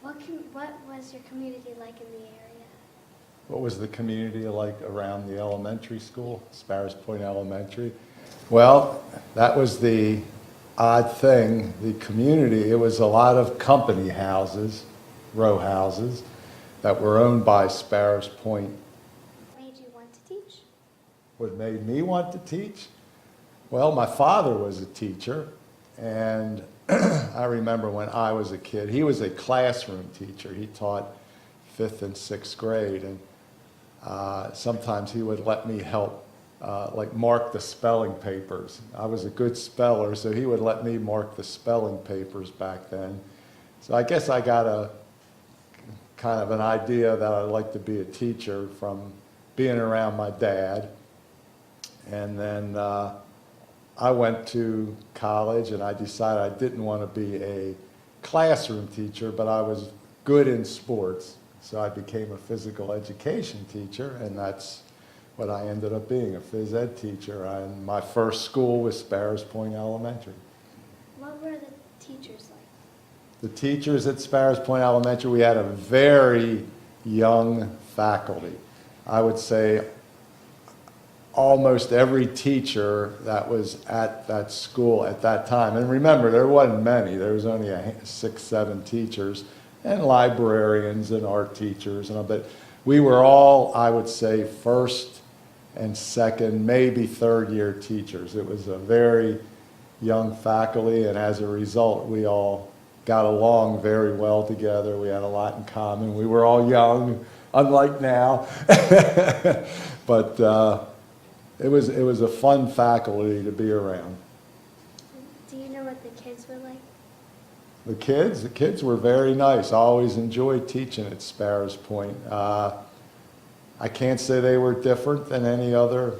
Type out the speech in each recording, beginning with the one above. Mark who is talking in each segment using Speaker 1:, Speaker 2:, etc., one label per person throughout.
Speaker 1: What was your community like in the area?
Speaker 2: What was the community like around the elementary school, Sparrows Point Elementary? Well, that was the odd thing. The community, it was a lot of company houses, row houses, that were owned by Sparrows Point.
Speaker 1: What made you want to teach?
Speaker 2: What made me want to teach? Well, my father was a teacher, and I remember when I was a kid, he was a classroom teacher. He taught 5th and 6th grade, and sometimes he would let me help like mark the spelling papers. I was a good speller, so he would let me mark the spelling papers back then. So I guess I got a kind of an idea that I'd like to be a teacher from being around my dad. And then I went to college, and I decided I didn't want to be a classroom teacher, but I was good in sports. So I became a physical education teacher, and that's what I ended up being, a phys ed teacher. And my first school was Sparrows Point Elementary.
Speaker 1: What were the teachers like?
Speaker 2: The teachers at Sparrows Point Elementary, we had a very young faculty. I would say almost every teacher that was at that school at that time, and remember, there wasn't many, there was only 6, 7 teachers, and librarians and art teachers, but we were all, I would say, first and second, maybe third year teachers. It was a very young faculty, and as a result, we all got along very well together. We had a lot in common. We were all young, unlike now. But it was a fun faculty to be around.
Speaker 1: Do you know what the kids were like?
Speaker 2: The kids were very nice. I always enjoyed teaching at Sparrows Point. I can't say they were different than any other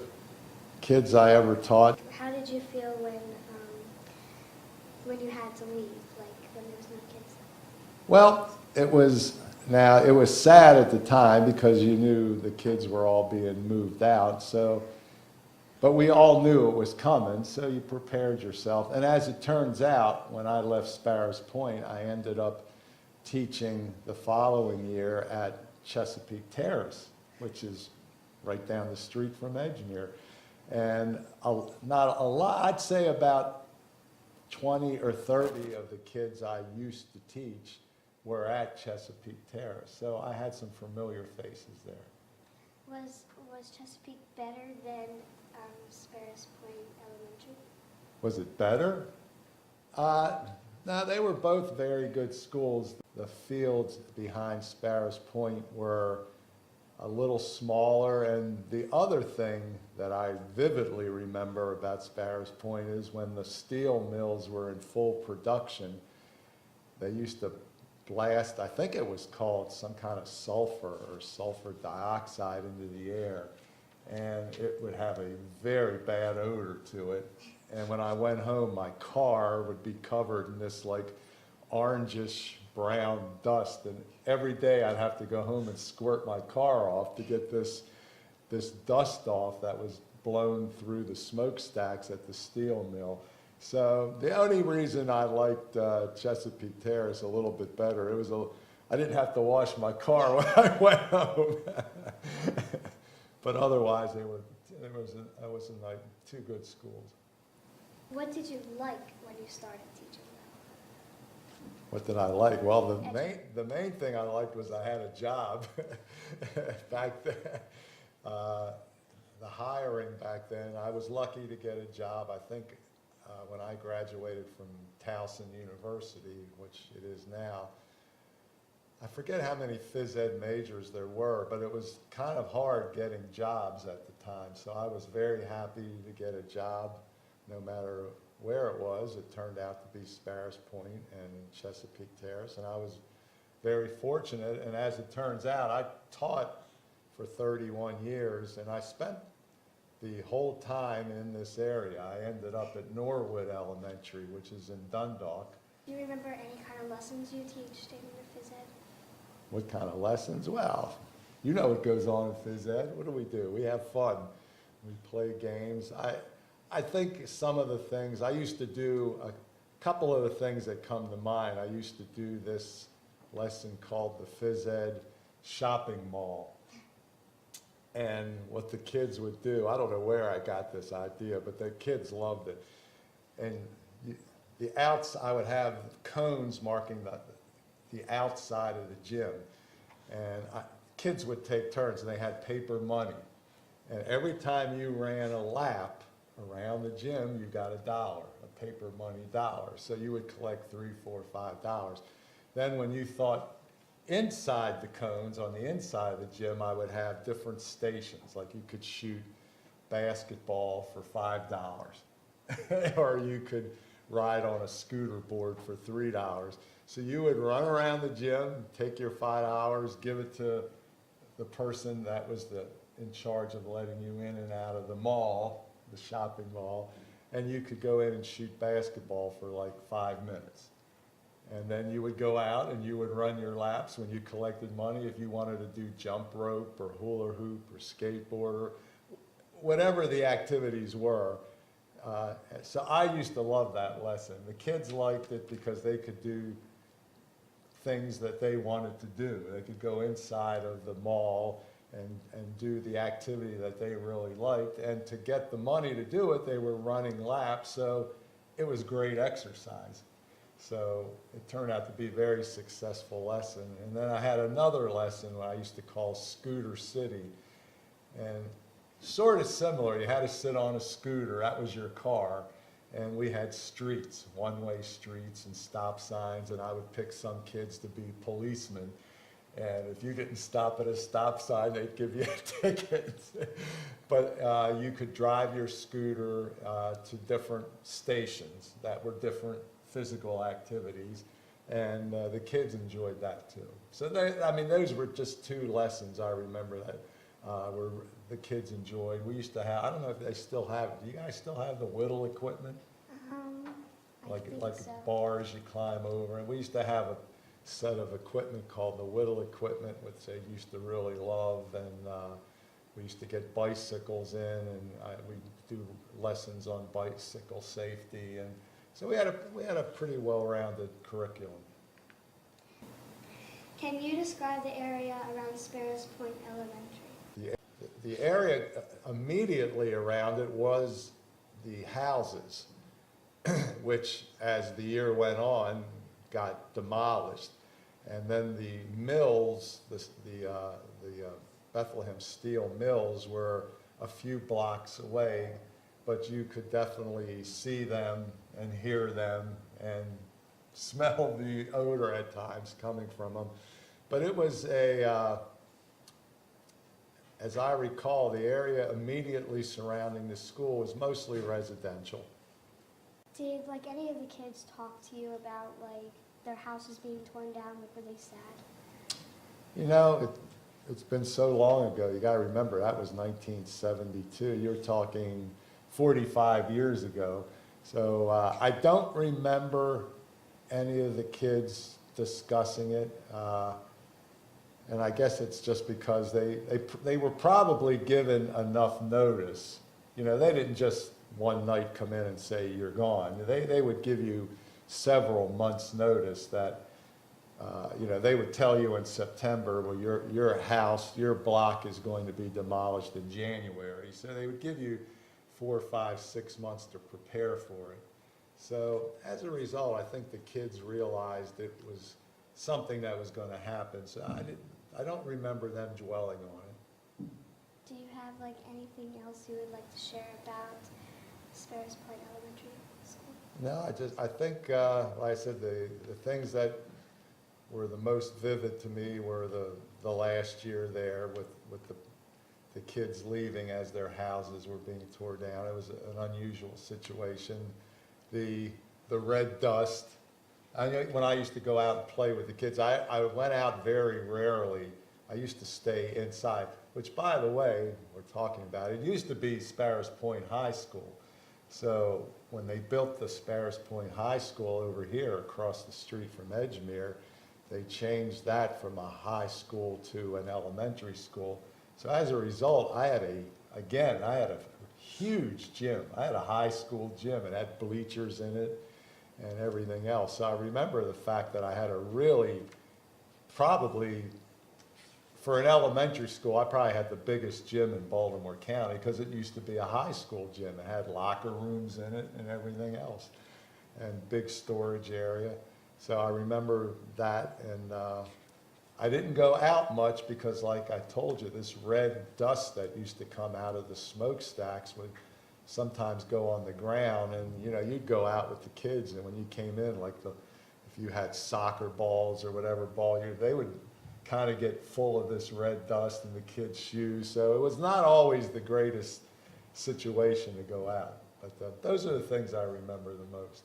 Speaker 2: kids I ever taught.
Speaker 1: How did you feel when you had to leave, like when there was no kids?
Speaker 2: Well, it was sad at the time because you knew the kids were all being moved out. But we all knew it was coming, so you prepared yourself. And as it turns out, when I left Sparrows Point, I ended up teaching the following year at Chesapeake Terrace, which is right down the street from Edgemere. And not a lot, I'd say about 20 or 30 of the kids I used to teach were at Chesapeake Terrace. So I had some familiar faces there.
Speaker 1: Was Chesapeake better than Sparrows Point Elementary?
Speaker 2: Was it better? No, they were both very good schools. The fields behind Sparrows Point were a little smaller, and the other thing that I vividly remember about Sparrows Point is when the steel mills were in full production, they used to blast, I think it was called some kind of sulfur or sulfur dioxide into the air, and it would have a very bad odor to it. And when I went home, my car would be covered in this like orangish brown dust, and every day I'd have to go home and squirt my car off to get this dust off that was blown through the smokestacks at the steel mill. So the only reason I liked Chesapeake Terrace a little bit better, I didn't have to wash my car when I went home. But otherwise, it was like 2 good schools.
Speaker 1: What did you like when you started teaching?
Speaker 2: What did I like? Well, the main thing I liked was I had a job back then. The hiring back then, I was lucky to get a job. I think when I graduated from Towson University, which it is now, I forget how many phys ed majors there were, but it was kind of hard getting jobs at the time. So I was very happy to get a job, no matter where it was. It turned out to be Sparrows Point and Chesapeake Terrace, and I was very fortunate. And as it turns out, I taught for 31 years, and I spent the whole time in this area. I ended up at Norwood Elementary, which is in Dundalk.
Speaker 1: Do you remember any kind of lessons you teach in your phys ed?
Speaker 2: What kind of lessons? Well, you know what goes on in phys ed. What do? We have fun. We play games. I think some of the things, I used to do, a couple of the things that come to mind, I used to do this lesson called the phys ed shopping mall. And what the kids would do, I don't know where I got this idea, but the kids loved it. And I would have cones marking the outside of the gym. And kids would take turns, and they had paper money. And every time you ran a lap around the gym, you got $1, a paper money dollar. So you would collect $3, $4, $5. Then when you thought inside the cones, on the inside of the gym, I would have different stations. Like you could shoot basketball for $5, or you could ride on a scooter board for $3. So you would run around the gym, take your $5, give it to the person that was in charge of letting you in and out of the mall, the shopping mall, and you could go in and shoot basketball for like 5 minutes. And then you would go out and you would run your laps when you collected money if you wanted to do jump rope or hula hoop or skateboard or whatever the activities were. So I used to love that lesson. The kids liked it because they could do things that they wanted to do. They could go inside of the mall and do the activity that they really liked. And to get the money to do it, they were running laps, so it was great exercise. So it turned out to be a very successful lesson. And then I had another lesson I used to call Scooter City. And sort of similar, you had to sit on a scooter, that was your car. And we had streets, one-way streets and stop signs, and I would pick some kids to be policemen. And if you didn't stop at a stop sign, they'd give you a ticket. But you could drive your scooter to different stations that were different physical activities, and the kids enjoyed that too. So those were just 2 lessons I remember that were the kids enjoyed. We used to have, I don't know if they still have it. Do you guys still have the whittle equipment? Like
Speaker 1: so.
Speaker 2: bars you climb over, and we used to have a set of equipment called the whittle equipment, which they used to really love, and we used to get bicycles in, and we do lessons on bicycle safety, and so we had a pretty well-rounded curriculum.
Speaker 1: Can you describe the area around Sparrows Point Elementary?
Speaker 2: The area immediately around it was the houses, which as the year went on got demolished. And then the mills, the Bethlehem Steel mills were a few blocks away, but you could definitely see them and hear them and smell the odor at times coming from them. But it was as I recall, the area immediately surrounding the school was mostly residential.
Speaker 1: Did any of the kids talk to you about their houses being torn down? Were they sad?
Speaker 2: You know, it's been so long ago. You got to remember that was 1972. You're talking 45 years ago. So I don't remember any of the kids discussing it. And I guess it's just because they were probably given enough notice. You know, they didn't just one night come in and say, you're gone. They would give you several months' notice that, they would tell you in September, well, your house, your block is going to be demolished in January. So they would give you 4, 5, 6 months to prepare for it. So as a result, I think the kids realized it was something that was going to happen. So I don't remember them dwelling on it.
Speaker 1: Do you have anything else you would like to share about Sparrows Point Elementary School?
Speaker 2: No, I think, like I said, the things that were the most vivid to me were the last year there with the kids leaving as their houses were being torn down. It was an unusual situation. The red dust. When I used to go out and play with the kids, I went out very rarely. I used to stay inside, which, by the way, we're talking about, it used to be Sparrows Point High School. So when they built the Sparrows Point High School over here across the street from Edgemere, they changed that from a high school to an elementary school. So as a result, I had a huge gym. I had a high school gym. It had bleachers in it and everything else. So I remember the fact that I had a really probably, for an elementary school, I probably had the biggest gym in Baltimore County because it used to be a high school gym. It had locker rooms in it and everything else, and big storage area. So I remember that, and I didn't go out much because, like I told you, this red dust that used to come out of the smokestacks would sometimes go on the ground, and you'd go out with the kids, and when you came in, like if you had soccer balls or whatever ball they would kind of get full of this red dust in the kids' shoes. So it was not always the greatest situation to go out. But those are the things I remember the most.